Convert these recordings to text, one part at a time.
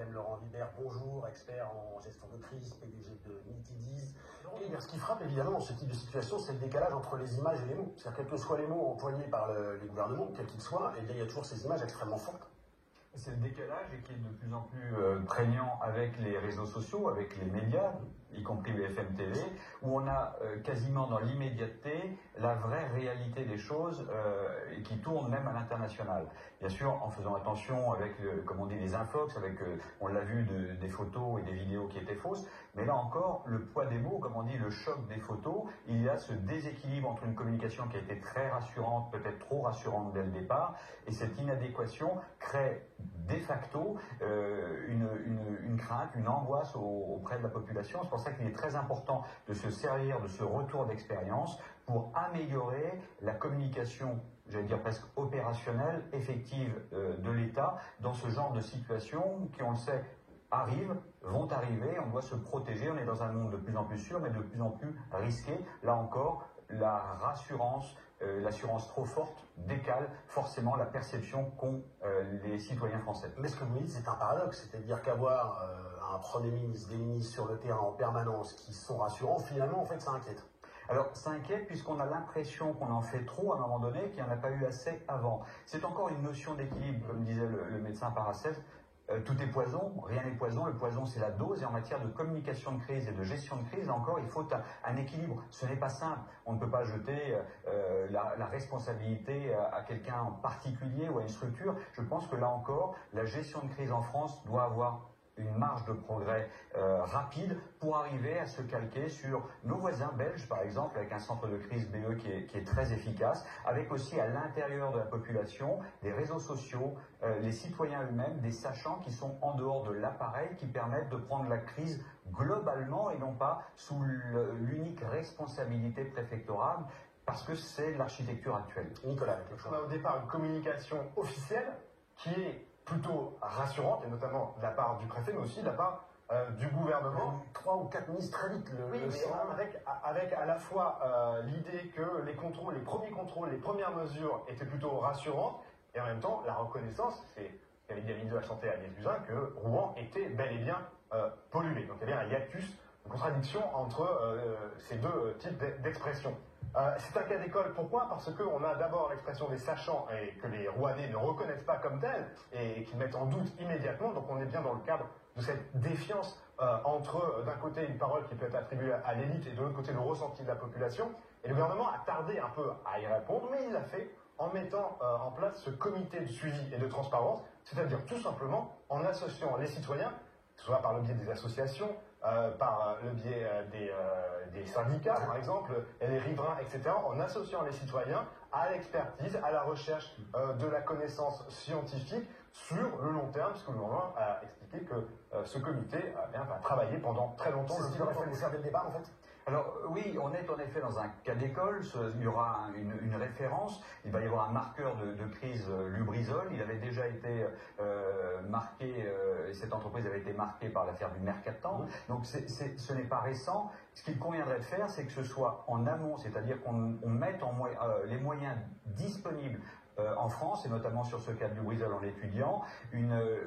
FM, Laurent Vibert, bonjour, expert en gestion de crise, PDG de Nitidis. Et ce qui frappe évidemment dans ce type de situation, c'est le décalage entre les images et les mots. C'est-à-dire, quels que soient les mots employés par les gouvernements, quels qu'ils soient, eh bien, il y a toujours ces images extrêmement fortes. C'est le décalage et qui est de plus en plus prégnant avec les réseaux sociaux, avec les médias, y compris le FM TV, où on a quasiment dans l'immédiateté la vraie réalité des choses qui tournent même à l'international. Bien sûr, en faisant attention avec, comme on dit, les infox, avec, on l'a vu, des photos et des vidéos qui étaient fausses, mais là encore, le poids des mots, comme on dit, le choc des photos, il y a ce déséquilibre entre une communication qui a été très rassurante, peut-être trop rassurante dès le départ, et cette inadéquation crée de facto une crainte, une angoisse auprès de la population. C'est pour ça qu'il est très important de se servir de ce retour d'expérience pour améliorer la communication, j'allais dire presque opérationnelle, effective de l'État dans ce genre de situation qui, on le sait, arrivent, vont arriver, on doit se protéger, on est dans un monde de plus en plus sûr, mais de plus en plus risqué. Là encore, la rassurance, l'assurance trop forte décale forcément la perception qu'ont les citoyens français. Mais ce que vous dites, c'est un paradoxe, c'est-à-dire qu'avoir un Premier ministre, des ministres sur le terrain en permanence qui sont rassurants, finalement, en fait, ça inquiète. Alors, ça inquiète puisqu'on a l'impression qu'on en fait trop à un moment donné, qu'il n'y en a pas eu assez avant. C'est encore une notion d'équilibre, comme disait le médecin Paracelse. Tout est poison, rien n'est poison, le poison c'est la dose, et en matière de communication de crise et de gestion de crise, encore, il faut un équilibre. Ce n'est pas simple, on ne peut pas jeter la responsabilité à quelqu'un en particulier ou à une structure. Je pense que là encore, la gestion de crise en France doit avoir une marge de progrès rapide pour arriver à se calquer sur nos voisins belges, par exemple, avec un centre de crise BE qui est très efficace, avec aussi à l'intérieur de la population des réseaux sociaux, les citoyens eux-mêmes, des sachants qui sont en dehors de l'appareil, qui permettent de prendre la crise globalement et non pas sous l'unique responsabilité préfectorale, parce que c'est l'architecture actuelle. Nicolas, on a au départ une communication officielle qui est plutôt rassurante, et notamment de la part du préfet, mais aussi de la part du gouvernement. 3 ou 4 ministres très vite avec à la fois l'idée que les contrôles, les premiers contrôles, les premières mesures étaient plutôt rassurantes, et en même temps la reconnaissance, c'est qu'avait dit la ministre de la Santé Agnès Buzyn, que Rouen était bel et bien pollué. Donc il y avait un hiatus, une contradiction entre ces deux types d'expressions. C'est un cas d'école, pourquoi? Parce qu'on a d'abord l'expression des sachants et que les Rouennais ne reconnaissent pas comme telle et qui mettent en doute immédiatement, donc on est bien dans le cadre de cette défiance entre d'un côté une parole qui peut être attribuée à l'élite et de l'autre côté le ressenti de la population, et le gouvernement a tardé un peu à y répondre, mais il l'a fait en mettant en place ce comité de suivi et de transparence, c'est-à-dire tout simplement en associant les citoyens, soit par le biais des associations, par le biais des syndicats, par exemple, et les riverains, etc., en associant les citoyens à l'expertise, à la recherche de la connaissance scientifique sur le long terme, puisque le gouvernement a expliqué que ce comité va travailler pendant très longtemps. C'est ce qu'il aurait fallu faire dès le départ, en fait. Alors oui, on est en effet dans un cas d'école, il y aura une référence, il va y avoir un marqueur de crise Lubrizol, il avait déjà été marqué, cette entreprise avait été marquée par l'affaire du Mercatan, donc ce n'est pas récent. Ce qu'il conviendrait de faire, c'est que ce soit en amont, c'est-à-dire qu'on mette les moyens disponibles en France, et notamment sur ce cas de Lubrizol en l'étudiant,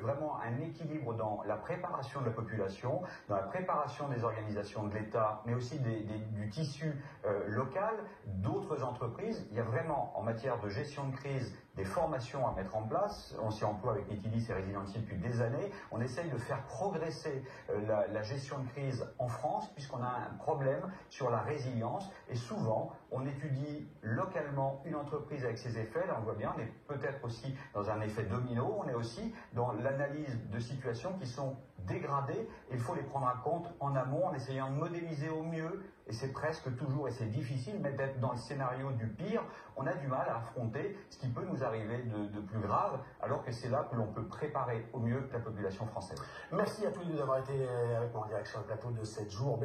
vraiment un équilibre dans la préparation de la population, dans la préparation des organisations de l'État, mais aussi du tissu local, d'autres entreprises. Il y a vraiment, en matière de gestion de crise, des formations à mettre en place. On s'y emploie avec Nitidis et Resiliency depuis des années. On essaye de faire progresser la gestion de crise en France, puisqu'on a un problème sur la résilience, et souvent, on étudie localement une entreprise avec ses effets. Là, on voit bien, on est peut-être aussi dans un effet domino, on est aussi dans l'analyse de situations qui sont dégradées, et il faut les prendre en compte en amont en essayant de modéliser au mieux, et c'est presque toujours, et c'est difficile, mais d'être dans le scénario du pire, on a du mal à affronter ce qui peut nous arriver de plus grave, alors que c'est là que l'on peut préparer au mieux la population française. Merci à tous les deux d'avoir été avec moi en direct sur le plateau de 7 jours.